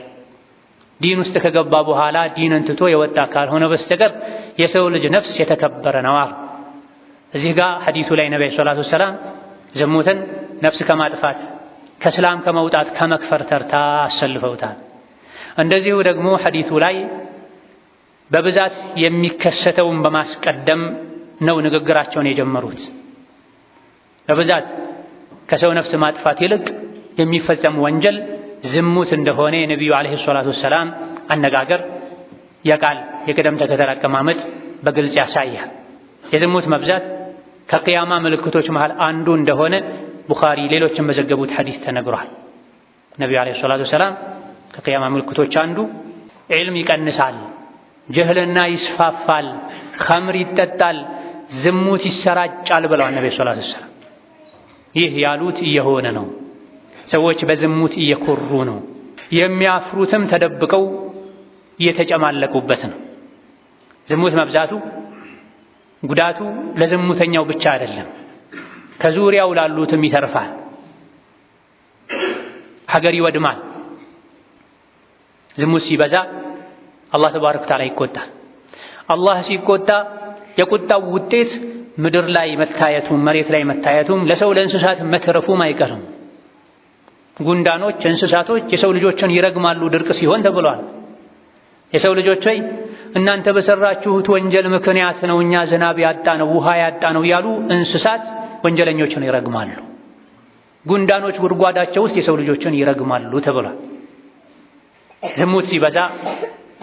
ዲን ውስጥ ከገባ በኋላ ዲንን ትቶ የወጣ ካልሆነ በስተቀር የሰው ልጅ ነፍስ የተከበረ ነው። እዚህ ጋር ሐዲሱ ላይ ነብዩ ሰለላሁ ዐለይሂ ወሰለም ዝሙትን ነፍስ ከማጥፋት ከእስላም ከመውጣት ከመክፈር ተርታ አሰልፈውታል። እንደዚሁ ደግሞ ሐዲሱ ላይ በብዛት የሚከሰተውን በማስቀደም ነው ንግግራቸውን የጀመሩት። በብዛት ከሰው ነፍስ ማጥፋት ይልቅ የሚፈጸም ወንጀል ዝሙት እንደሆነ የነቢዩ ዓለይሂ ሰላቱ ወሰላም አነጋገር የቃል የቅደም ተከተል አቀማመጥ በግልጽ ያሳያል። የዝሙት መብዛት ከቅያማ ምልክቶች መሃል አንዱ እንደሆነ ቡኻሪ ሌሎችም በዘገቡት ሐዲስ ተነግሯል። ነቢዩ ዓለይሂ ሰላቱ ወሰላም ከቅያማ ምልክቶች አንዱ ዒልም ይቀንሳል፣ ጀህልና ይስፋፋል፣ ኸምር ይጠጣል፣ ዝሙት ይሰራጫል ብለዋል ነብዩ ሰለላሁ ዐለይሂ ወሰለም። ይህ ያሉት እየሆነ ነው። ሰዎች በዝሙት እየኮሩ ነው። የሚያፍሩትም ተደብቀው እየተጨማለቁበት ነው። ዝሙት መብዛቱ ጉዳቱ ለዝሙተኛው ብቻ አይደለም፣ ከዙሪያው ላሉትም ይተርፋል። ሀገር ይወድማል። ዝሙት ሲበዛ አላህ ተባረከ ወተዓላ ይቆጣል። አላህ ሲቆጣ የቁጣው ውጤት ምድር ላይ መታየቱም መሬት ላይ መታየቱም ለሰው ለእንስሳት መትረፉም አይቀርም። ጉንዳኖች፣ እንስሳቶች የሰው ልጆችን ይረግማሉ ድርቅ ሲሆን ተብሏል። የሰው ልጆች ሆይ እናንተ በሰራችሁት ወንጀል ምክንያት ነው እኛ ዝናብ ያጣ ነው ውሃ ያጣ ነው ያሉ እንስሳት ወንጀለኞችን ይረግማሉ። ጉንዳኖች ጉድጓዳቸው ውስጥ የሰው ልጆችን ይረግማሉ ተብሏል። ዝሙት ሲበዛ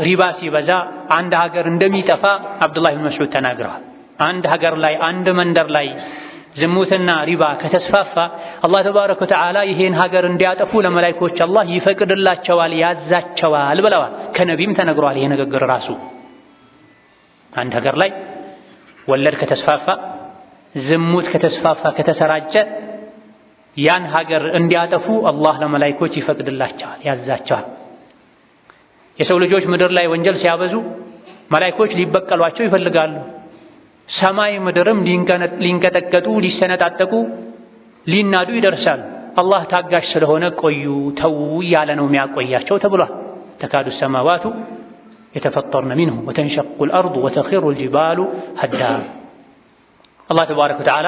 ሪባ ሲበዛ አንድ ሀገር እንደሚጠፋ አብዱላህ ብን መስዑድ ተናግረዋል። አንድ ሀገር ላይ አንድ መንደር ላይ ዝሙትና ሪባ ከተስፋፋ አላህ ተባረከ ወተዓላ ይሄን ሀገር እንዲያጠፉ ለመላእክቶች አላህ ይፈቅድላቸዋል፣ ያዛቸዋል ብለዋል። ከነቢም ተነግሯል ይሄ ንግግር ራሱ። አንድ ሀገር ላይ ወለድ ከተስፋፋ፣ ዝሙት ከተስፋፋ ከተሰራጨ ያን ሀገር እንዲያጠፉ አላህ ለመላእክቶች ይፈቅድላቸዋል፣ ያዛቸዋል። የሰው ልጆች ምድር ላይ ወንጀል ሲያበዙ መላእክቶች ሊበቀሏቸው ይፈልጋሉ። ሰማይ ምድርም ሊንቀጠቀጡ ሊሰነጣጠቁ ሊናዱ ይደርሳሉ። አላህ ታጋሽ ስለሆነ ቆዩ ተው እያለ ነው የሚያቆያቸው ተብሏል። ተካዱ ሰማዋቱ የተፈጠርነ ሚንሁ ወተንሸቁ አልአርዱ ወተኺሩ አልጅባሉ ሀዳ። አላህ ተባረከ ወተዓላ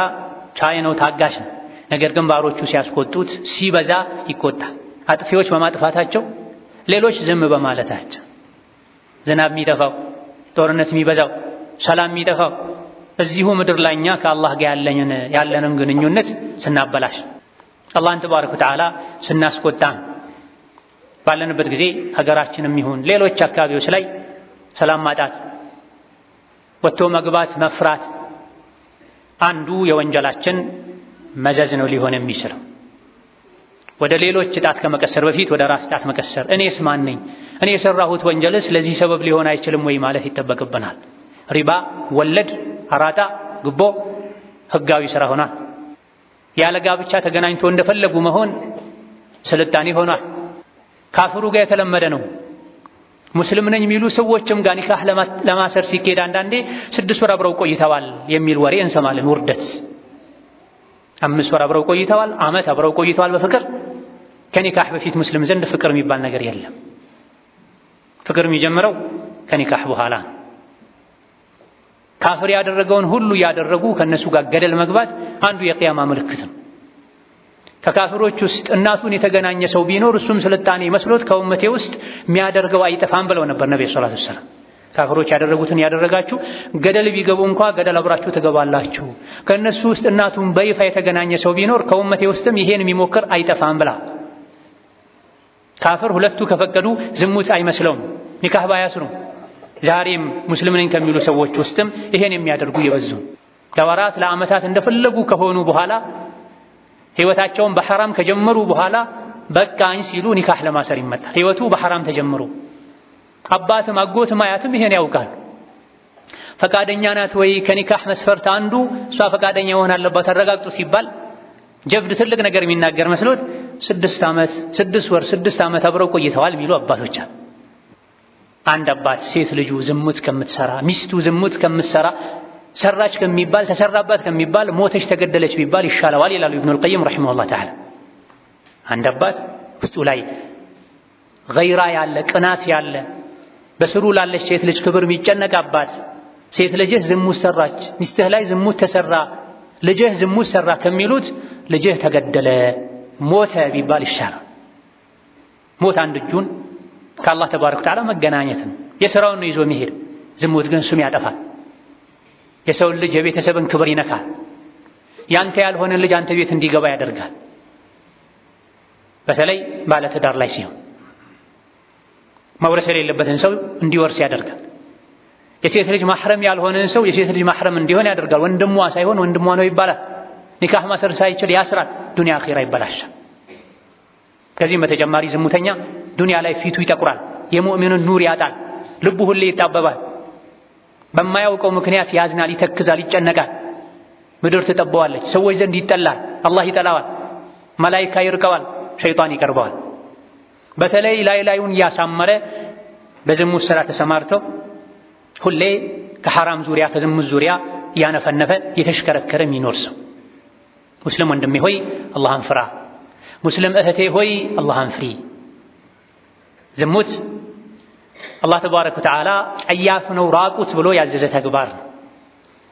ቻይ ነው፣ ታጋሽ ነው። ነገር ግን ባሮቹ ሲያስቆጡት ሲበዛ ይቆጣል። አጥፊዎች በማጥፋታቸው፣ ሌሎች ዝም በማለታቸው ዝናብ የሚጠፋው፣ ጦርነት የሚበዛው፣ ሰላም የሚጠፋው እዚሁ ምድር ላይ እኛ ከአላህ ጋር ያለንን ግንኙነት ስናበላሽ፣ አላህን ተባረከ ወተዓላ ስናስቆጣ ባለንበት ጊዜ ሀገራችንም ይሁን ሌሎች አካባቢዎች ላይ ሰላም ማጣት፣ ወጥቶ መግባት መፍራት አንዱ የወንጀላችን መዘዝ ነው ሊሆን የሚችለው። ወደ ሌሎች ጣት ከመቀሰር በፊት ወደ ራስ ጣት መቀሰር፣ እኔስ ማን ነኝ? እኔ የሰራሁት ወንጀልስ ለዚህ ሰበብ ሊሆን አይችልም ወይ ማለት ይጠበቅብናል። ሪባ፣ ወለድ፣ አራጣ፣ ግቦ ህጋዊ ስራ ሆኗል። ያለ ጋብቻ ተገናኝቶ እንደፈለጉ መሆን ስልጣኔ ሆኗል። ካፍሩ ጋር የተለመደ ነው። ሙስሊም ነኝ የሚሉ ሰዎችም ጋር ኒካህ ለማሰር ሲኬድ አንዳንዴ 6 ወር አብረው ቆይተዋል የሚል ወሬ እንሰማለን። ውርደት 5 ወር አብረው ቆይተዋል፣ ዓመት አብረው ቆይተዋል በፍቅር። ከኒካህ በፊት ሙስሊም ዘንድ ፍቅር የሚባል ነገር የለም። ፍቅር የሚጀምረው ከኒካህ በኋላ። ካፍር ያደረገውን ሁሉ ያደረጉ ከነሱ ጋር ገደል መግባት አንዱ የቂያማ ምልክት ነው። ከካፍሮች ውስጥ እናቱን የተገናኘ ሰው ቢኖር እሱም ስልጣኔ መስሎት ከኡመቴ ውስጥ የሚያደርገው አይጠፋም ብለው ነበር ነብዩ ሰለላሁ ዐለይሂ ወሰለም። ካፍሮች ያደረጉትን ያደረጋችሁ ገደል ቢገቡ እንኳ ገደል አብራችሁ ትገባላችሁ። ከነሱ ውስጥ እናቱን በይፋ የተገናኘ ሰው ቢኖር ከኡመቴ ውስጥም ይሄን የሚሞክር አይጠፋም ብላ። ካፍር ሁለቱ ከፈቀዱ ዝሙት አይመስለውም፣ ኒካህ ባያስሩ። ዛሬም ሙስሊም ነኝ ከሚሉ ሰዎች ውስጥም ይሄን የሚያደርጉ የበዙ፣ ለወራት ለዓመታት እንደፈለጉ ከሆኑ በኋላ ህይወታቸውን በሐራም ከጀመሩ በኋላ በቃኝ ሲሉ ኒካህ ለማሰር ይመጣል። ህይወቱ በሐራም ተጀምሮ አባትም አጎትም አያትም ይሄን ያውቃል። ፈቃደኛ ናት ወይ ከኒካህ መስፈርት አንዱ እሷ ፈቃደኛ መሆን አለባት አረጋግጡ ሲባል ጀብድ ትልቅ ነገር የሚናገር መስሎት 6 ዓመት አብረው ቆይተዋል የሚሉ አባቶች አሉ። አንድ አባት ሴት ልጁ ዝሙት ከምትሰራ ሚስቱ ዝሙት ከምትሰራ ሰራች ከሚባል ተሰራባት ከሚባል ሞተች ተገደለች ቢባል ይሻለዋል ይላሉ ኢብኑል ቀይም ረሂመሁላህ ተዓላ። አንድ አባት ውስጡ ላይ ገይራ ያለ ቅናት ያለ በስሩ ላለች ሴት ልጅ ክብር የሚጨነቃባት ሴት ልጅህ ዝሙት ሰራች፣ ሚስትህ ላይ ዝሙት ተሰራ፣ ልጅህ ዝሙት ሰራ ከሚሉት ልጅህ ተገደለ ሞተ ቢባል ይሻላል። ሞት አንድ እጁን ከአላህ ተባረከ ወተዓላ መገናኘት ነው። የሥራውን ነው ይዞ የሚሄድ። ዝሙት ግን ስም ያጠፋል። የሰውን ልጅ የቤተሰብን ክብር ይነካል። ያንተ ያልሆነ ልጅ አንተ ቤት እንዲገባ ያደርጋል። በተለይ ባለትዳር ላይ ሲሆን መውረስ የሌለበትን ሰው እንዲወርስ ያደርጋል። የሴት ልጅ ማህረም ያልሆነን ሰው የሴት ልጅ ማህረም እንዲሆን ያደርጋል። ወንድሟ ሳይሆን ወንድሟ ነው ይባላል። ኒካህ ማሰር ሳይችል ያስራል። ዱንያ አኺራ ይበላሻል። ከዚህም በተጨማሪ ዝሙተኛ ዱንያ ላይ ፊቱ ይጠቁራል። የሙእሚኑን ኑር ያጣል። ልቡ ሁሌ ይጣበባል። በማያውቀው ምክንያት ያዝናል፣ ይተክዛል፣ ይጨነቃል። ምድር ትጠበዋለች። ሰዎች ዘንድ ይጠላል። አላህ ይጠላዋል። መላኢካ ይርቀዋል። ሸይጣን ይቀርበዋል። በተለይ ላዩን እያሳመረ በዝሙት ስራ ተሰማርተው ሁሌ ከሐራም ዙሪያ ከዝሙት ዙሪያ እያነፈነፈ የተሽከረከረ የሚኖር ሰው። ሙስሊም ወንድሜ ሆይ አላህን ፍራ። ሙስሊም እህቴ ሆይ አላህን ፍሪ። ዝሙት አላህ ተባረከ ወተዓላ ጸያፍ ነው ራቁት ብሎ ያዘዘ ተግባር ነው።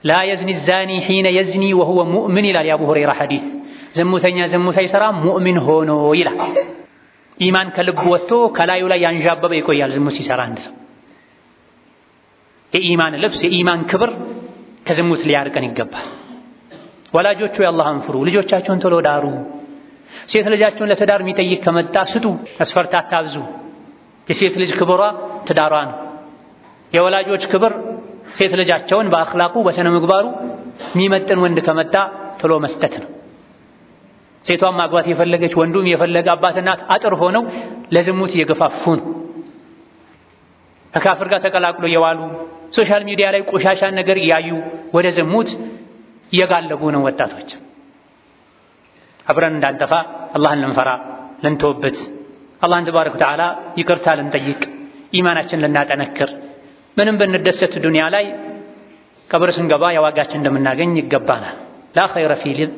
ላ የዝኒ ዛኒ ሒነ የዝኒ ወሁወ ሙእሚን ይላል የአቡ ሁረይራ ሐዲስ። ዝሙተኛ ዝሙት አይሰራም ሙእሚን ሆኖ ይላል። ኢማን ከልብ ወጥቶ ከላዩ ላይ ያንዣበበ ይቆያል ዝሙት ሲሰራ አንድ ሰው። የኢማን ልብስ የኢማን ክብር ከዝሙት ሊያርቀን ይገባል። ወላጆቹ የአላህን ፍሩ። ልጆቻቸውን ቶሎ ዳሩ። ሴት ልጃቸውን ለትዳር የሚጠይቅ ከመጣ ስጡ። መስፈርት አታብዙ። የሴት ልጅ ክብሯ ትዳሯ ነው። የወላጆች ክብር ሴት ልጃቸውን በአኽላቁ በስነ ምግባሩ የሚመጥን ወንድ ከመጣ ቶሎ መስጠት ነው። ሴቷን ማግባት የፈለገች ወንዱም የፈለገ አባት እናት አጥር ሆነው ለዝሙት እየገፋፉ ነው። ከካፍር ጋር ተቀላቅሎ የዋሉ ሶሻል ሚዲያ ላይ ቆሻሻን ነገር እያዩ ወደ ዝሙት እየጋለቡ ነው ወጣቶች። አብረን እንዳንጠፋ አላህን ልንፈራ ልንተውበት፣ አላህን ተባረከ ወተዓላ ይቅርታ ልንጠይቅ፣ ኢማናችን ልናጠነክር፣ ምንም ብንደሰት ዱንያ ላይ ቀብር ስንገባ የዋጋችን እንደምናገኝ ይገባናል። ላ ኸይረ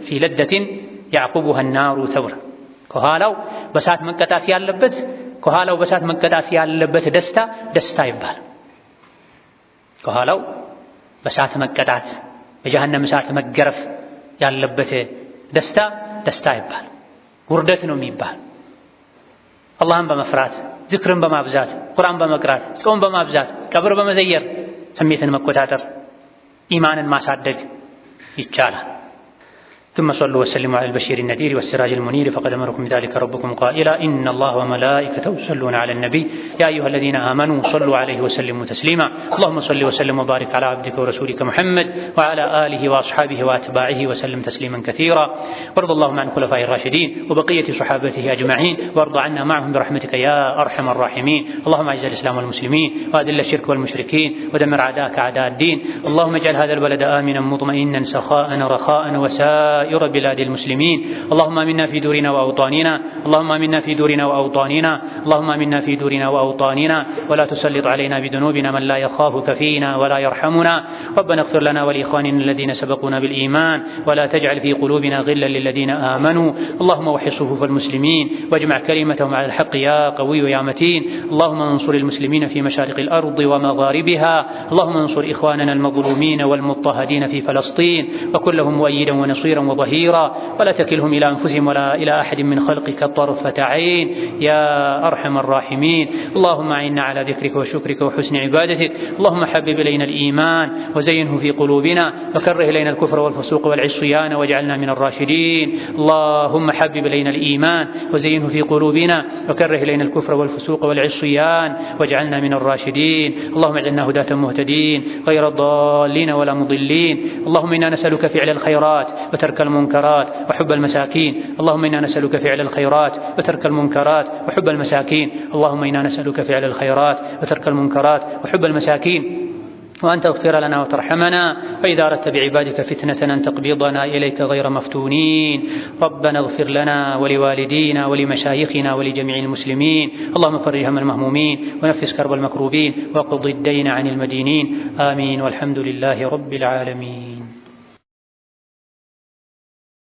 ፊ ለደቲን ያዕቁቡሃ ናሩ ተብራ። ከኋላው በሳት መቀጣት ያለበት ደስታ ይባላል። ከኋላው በሳት መቀጣት የጀሃነም እሳት መገረፍ ያለበት ደስታ ደስታ ይባል፣ ውርደት ነው የሚባል። አላህን በመፍራት ዚክርን በማብዛት ቁርአን በመቅራት ጾም በማብዛት ቀብር በመዘየር ስሜትን መቆጣጠር ኢማንን ማሳደግ ይቻላል። ثم صلوا وسلموا على البشير النذير والسراج المنير فقد أمركم بذلك ربكم قائلا إن الله وملائكته يصلون على النبي يا أيها الذين آمنوا صلوا عليه وسلموا تسليما اللهم صل وسلم وبارك على عبدك ورسولك محمد وعلى آله وأصحابه وأتباعه وسلم تسليما كثيرا وارض اللهم عن خلفاء الراشدين وبقية صحابته أجمعين وارض عنا معهم برحمتك يا أرحم الراحمين اللهم أعز الإسلام والمسلمين وأذل الشرك والمشركين ودمر أعداءك أعداء الدين اللهم اجعل هذا البلد آمنا مطمئنا سخاء رخاء وسائر بلاد المسلمين اللهم آمنا في دورنا وأوطاننا اللهم آمنا في دورنا وأوطاننا اللهم آمنا في دورنا وأوطاننا ولا تسلط علينا بذنوبنا من لا يخافك فينا ولا يرحمنا ربنا اغفر لنا ولإخواننا الذين سبقونا بالإيمان ولا تجعل في قلوبنا غلا للذين آمنوا اللهم وحد صفوف المسلمين واجمع كلمتهم على الحق يا قوي يا متين اللهم انصر المسلمين في مشارق الأرض ومغاربها اللهم انصر إخواننا المظلومين والمضطهدين في فلسطين وكن لهم مؤيدا ونصيرا وظهيرا ولا تكلهم إلى أنفسهم ولا إلى أحد من خلقك طرفة عين يا أرحم الراحمين اللهم أعنا على ذكرك وشكرك وحسن عبادتك اللهم حبب إلينا الإيمان وزينه في قلوبنا وكره إلينا الكفر والفسوق والعصيان واجعلنا من الراشدين اللهم حبب إلينا الإيمان وزينه في قلوبنا وكره إلينا الكفر والفسوق والعصيان واجعلنا من الراشدين اللهم اجعلنا هداة مهتدين غير ضالين ولا مضلين اللهم إنا نسألك فعل الخيرات وترك المنكرات وحب المساكين اللهم إنا نسألك فعل الخيرات وترك المنكرات وحب المساكين اللهم إنا نسألك فعل الخيرات وترك المنكرات وحب المساكين وأن تغفر لنا وترحمنا فإذا أردت بعبادك فتنة أن تقبضنا إليك غير مفتونين ربنا اغفر لنا ولوالدينا ولمشايخنا ولجميع المسلمين اللهم فرج هم المهمومين ونفس كرب المكروبين وقض الدين عن المدينين آمين والحمد لله رب العالمين.